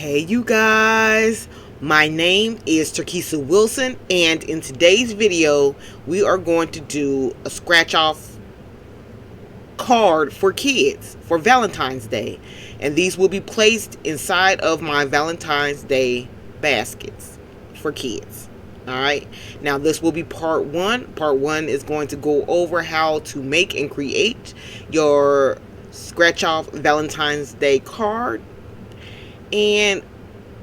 Hey you guys, my name is Turkissa Wilson, and in today's video we are going to do a scratch off card for kids for Valentine's Day, and these will be placed inside of my Valentine's Day baskets for kids. Alright, now this will be part one. Part one is going to go over how to make and create your scratch off Valentine's Day card. And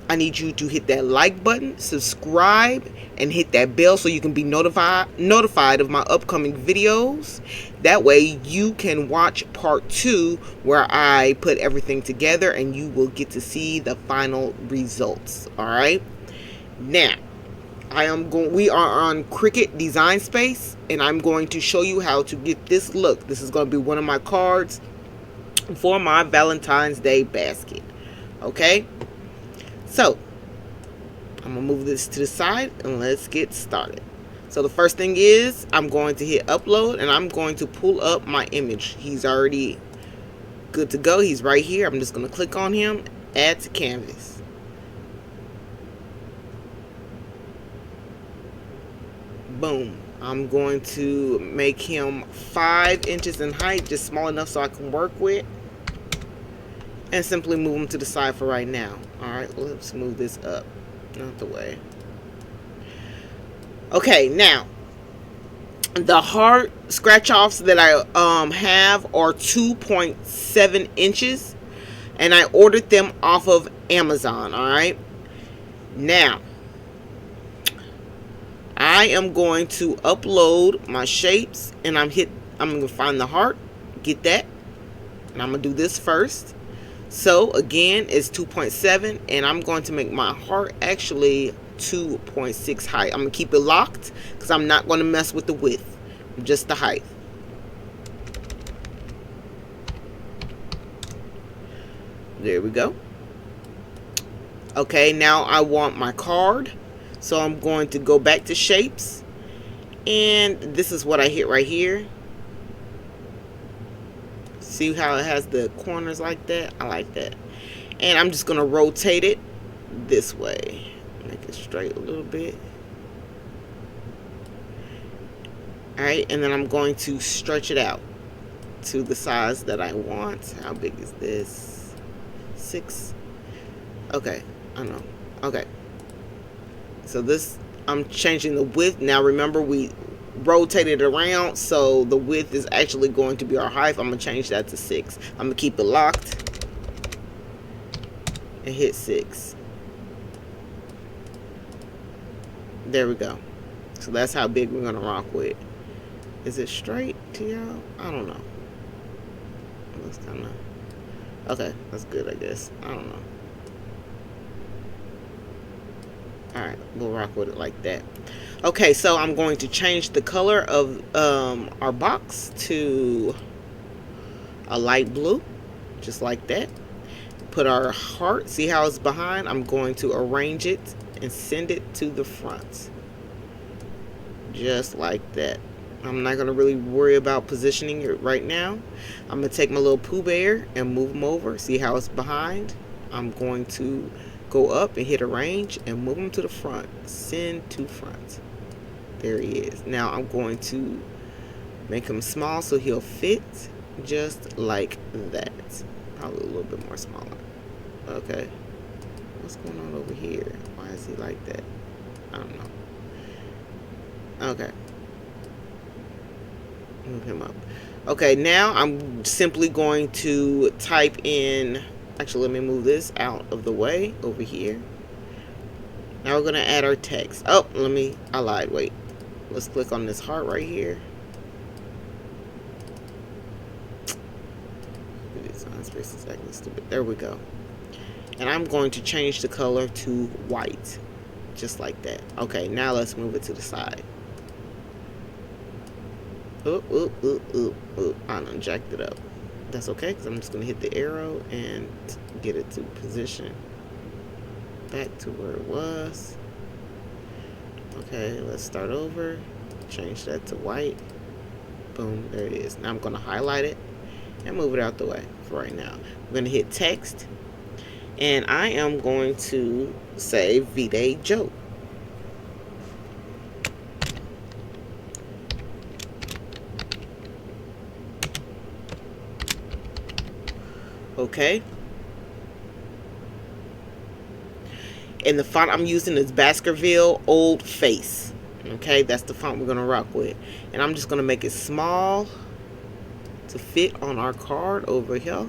I need you to hit that like button, subscribe, and hit that bell so you can be notified of my upcoming videos. That way you can watch part two where I put everything together and you will get to see the final results. Alright. Now, we are on Cricut Design Space, and I'm going to show you how to get this look. This is going to be one of my cards for my Valentine's Day basket. Okay, so I'm gonna move this to the side and let's get started. So the first thing is I'm going to hit upload, and I'm going to pull up my image. He's already good to go. He's right here. I'm just going to click on him, add to canvas. Boom. I'm going to make him 5 inches in height, just small enough so I can work with, and simply move them to the side for right now. Alright, let's move this up, not the way. Okay, now the heart scratch offs that I have are 2.7 inches, and I ordered them off of Amazon. Alright, now I am going to upload my shapes, and I'm going to find the heart, get that, and I'm going to do this first. So again, it's 2.7, and I'm going to make my heart actually 2.6 height. I'm going to keep it locked because I'm not going to mess with the width, just the height. There we go. Okay, now I want my card, so I'm going to go back to shapes, and this is what I hit right here. See how it has the corners like that? I like that. And I'm just going to rotate it this way. Make it straight a little bit. Alright, and then I'm going to stretch it out to the size that I want. How big is this? 6. Okay, I know. Okay. So this, I'm changing the width. Now remember, we rotate it around, so the width is actually going to be our height. I'm going to change that to 6. I'm going to keep it locked and hit 6. There we go. So that's how big we're going to rock with. Is it straight to y'all? I don't know. It looks kind of... Okay, that's good, I guess. I don't know. Alright, we'll rock with it like that. Okay, so I'm going to change the color of our box to a light blue, just like that. Put our heart, see how it's behind? I'm going to arrange it and send it to the front, just like that. I'm not going to really worry about positioning it right now. I'm going to take my little Pooh Bear and move him over. See how it's behind? I'm going to go up and hit arrange and move him to the front. Send to front. There he is. Now I'm going to make him small so he'll fit just like that. Probably a little bit more smaller. Okay. What's going on over here? Why is he like that? I don't know. Okay. Move him up. Okay, now I'm simply going to type in... Actually, let me move this out of the way over here. Now we're going to add our text. Oh, I lied. Wait. Let's click on this heart right here. Design space is acting stupid. There we go. And I'm going to change the color to white. Just like that. Okay, now let's move it to the side. Oop, oop, oop, oop, oop. I done jacked it up. That's okay, because I'm just going to hit the arrow and get it to position back to where it was. Okay, let's start over. Change that to white. Boom, there it is. Now I'm going to highlight it and move it out the way for right now. I'm going to hit text, And I am going to say V-Day Joke. Okay. And the font I'm using is Baskerville Old Face. Okay, that's the font we're going to rock with. And I'm just going to make it small to fit on our card over here.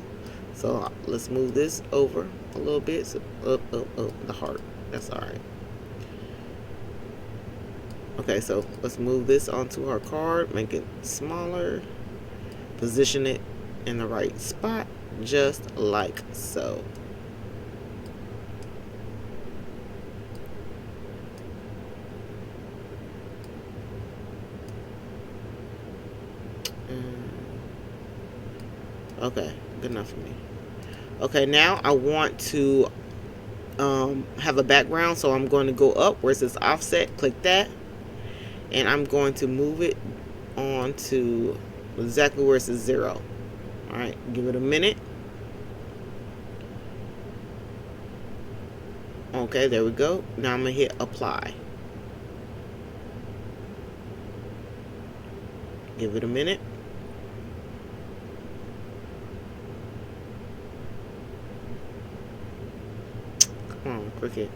So let's move this over a little bit. So up, the heart. That's all right. Okay, so let's move this onto our card, make it smaller, position it in the right spot, just like so. Okay, good enough for me. Okay, now I want to have a background, so I'm going to go up where it says offset, click that, and I'm going to move it on to exactly where it says 0. Alright, give it a minute. Okay, there we go. Now I'm going to hit apply. Give it a minute. Come on, Cricut.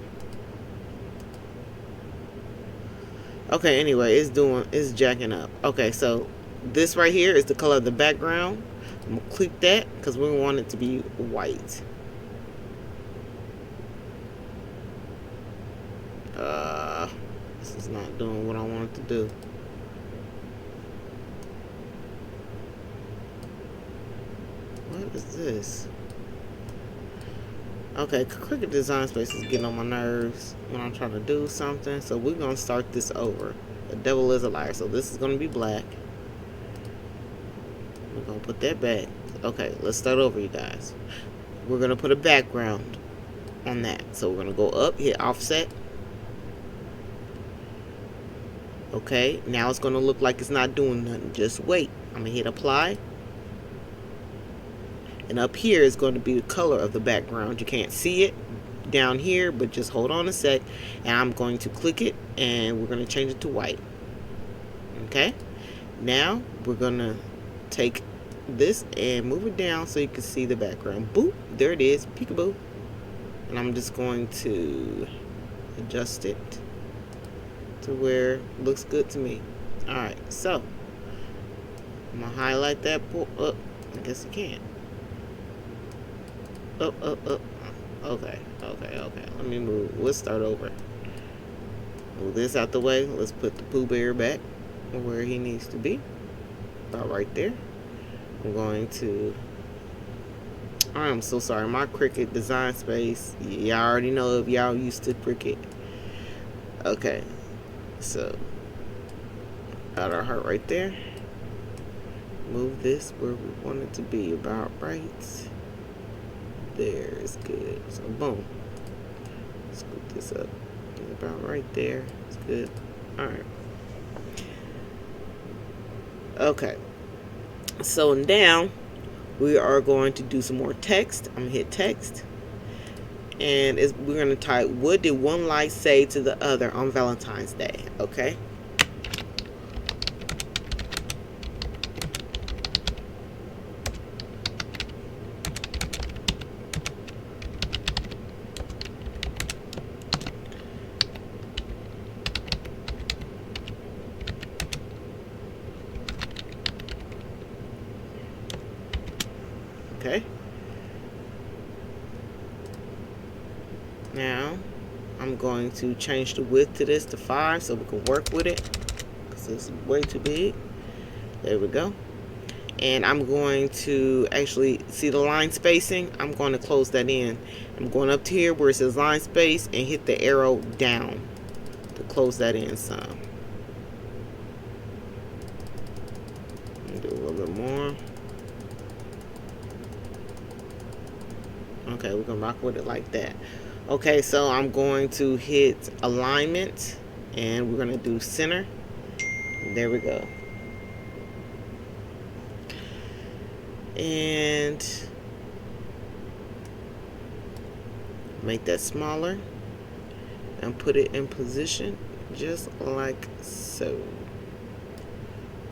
Okay, anyway, it's jacking up. Okay, so this right here is the color of the background. I'm gonna click that because we want it to be white. This is not doing what I want it to do. What is this? Okay, Cricut Design Space is getting on my nerves when I'm trying to do something. So we're going to start this over. The devil is a liar. So this is going to be black. We're going to put that back. Okay, let's start over, you guys. We're going to put a background on that. So we're going to go up, hit offset. Okay, now it's going to look like it's not doing nothing. Just wait. I'm going to hit apply. And up here is going to be the color of the background. You can't see it down here, but just hold on a sec. And I'm going to click it, and we're going to change it to white. Okay? Now, we're going to take this and move it down so you can see the background. Boop. There it is. Peekaboo. And I'm just going to adjust it to where it looks good to me. Alright, so I'm going to highlight that. Oh, I guess I can't. Up. Okay. Let me move. Let's start over. Move this out the way. Let's put the Pooh Bear back where he needs to be. About right there. I'm going to... I'm so sorry. My Cricut Design Space. Y'all already know if y'all used to Cricut. Okay. So, got our heart right there. Move this where we want it to be. About right there is good. So boom. Scoop this up. About right there. It's good. Alright. Okay. So now we are going to do some more text. I'm gonna hit text. And we're gonna type, what did one light say to the other on Valentine's Day? Okay. Okay. Now, I'm going to change the width to this to 5 so we can work with it. Because it's way too big. There we go. And I'm going to actually see the line spacing. I'm going to close that in. I'm going up to here where it says line space and hit the arrow down to close that in some. Do a little bit more. Okay, we're gonna rock with it like that. Okay, so I'm going to hit alignment and we're gonna do center. There we go. And Make that smaller and put it in position just like so.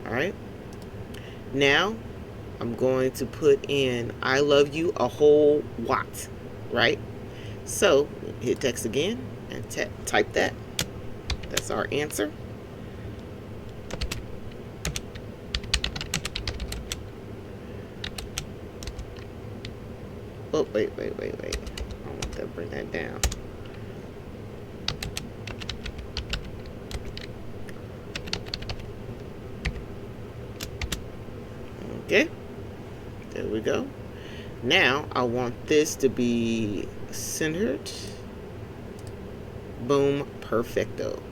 Alright, now I'm going to put in I love you a whole lot, right? So hit text again and type that. That's our answer. Oh, wait. I want to bring that down. Okay, there we go. Now I want this to be centered. Boom, perfecto.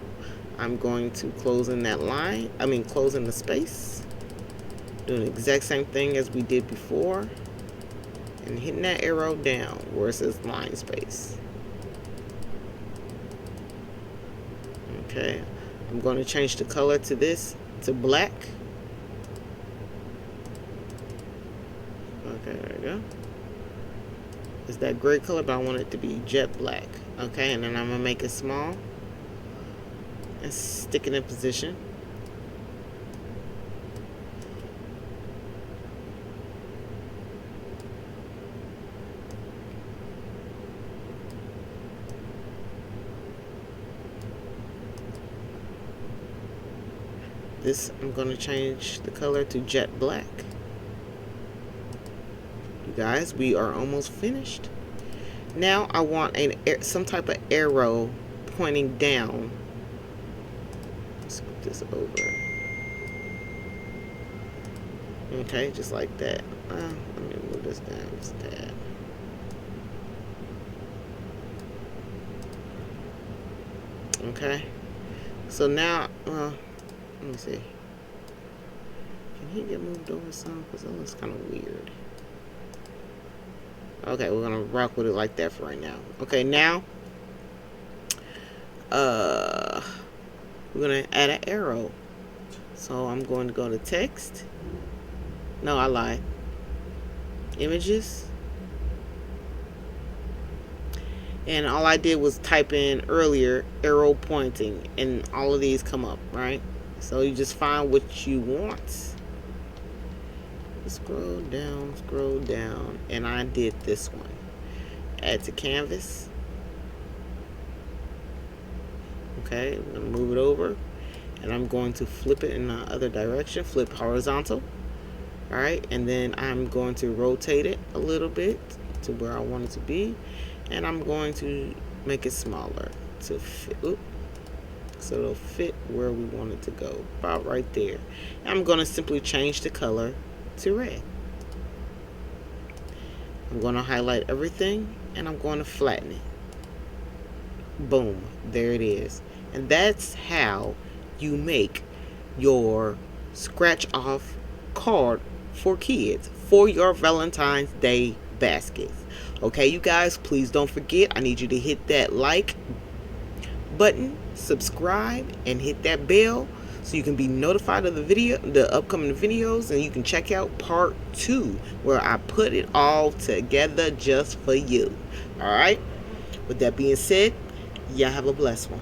I'm going to close in that line, close in the space. Doing the exact same thing as we did before. And hitting that arrow down where it says line space. Okay, I'm going to change the color to this, to black. Okay, there we go. It's that gray color, but I want it to be jet black. Okay, and then I'm going to make it small and stick it in position. This, I'm going to change the color to jet black. You guys, we are almost finished. Now I want some type of arrow pointing down. Let's put this over. Okay, just like that. Let me move this down just a tad. Okay, so now, let me see. Can he get moved over some? Because that looks kind of weird. Okay, we're gonna rock with it like that for right now. Okay, now we're gonna add an arrow. So I'm going to go to text. No, I lied. Images. And all I did was type in earlier arrow pointing, and all of these come up, right? So you just find what you want. Scroll down, and I did this one. Add to canvas. Okay, I'm going to move it over, and I'm going to flip it in the other direction, flip horizontal. Alright, and then I'm going to rotate it a little bit to where I want it to be, and I'm going to make it smaller to fit. So it'll fit where we want it to go, about right there. And I'm going to simply change the color to red. I'm going to highlight everything, and I'm going to flatten it. Boom, there it is. And that's how you make your scratch off card for kids for your Valentine's Day baskets. Okay, you guys, please don't forget, I need you to hit that like button, subscribe, and hit that bell so you can be notified of the upcoming videos, and you can check out part 2 where I put it all together just for you. All right, with that being said, y'all have a blessed one.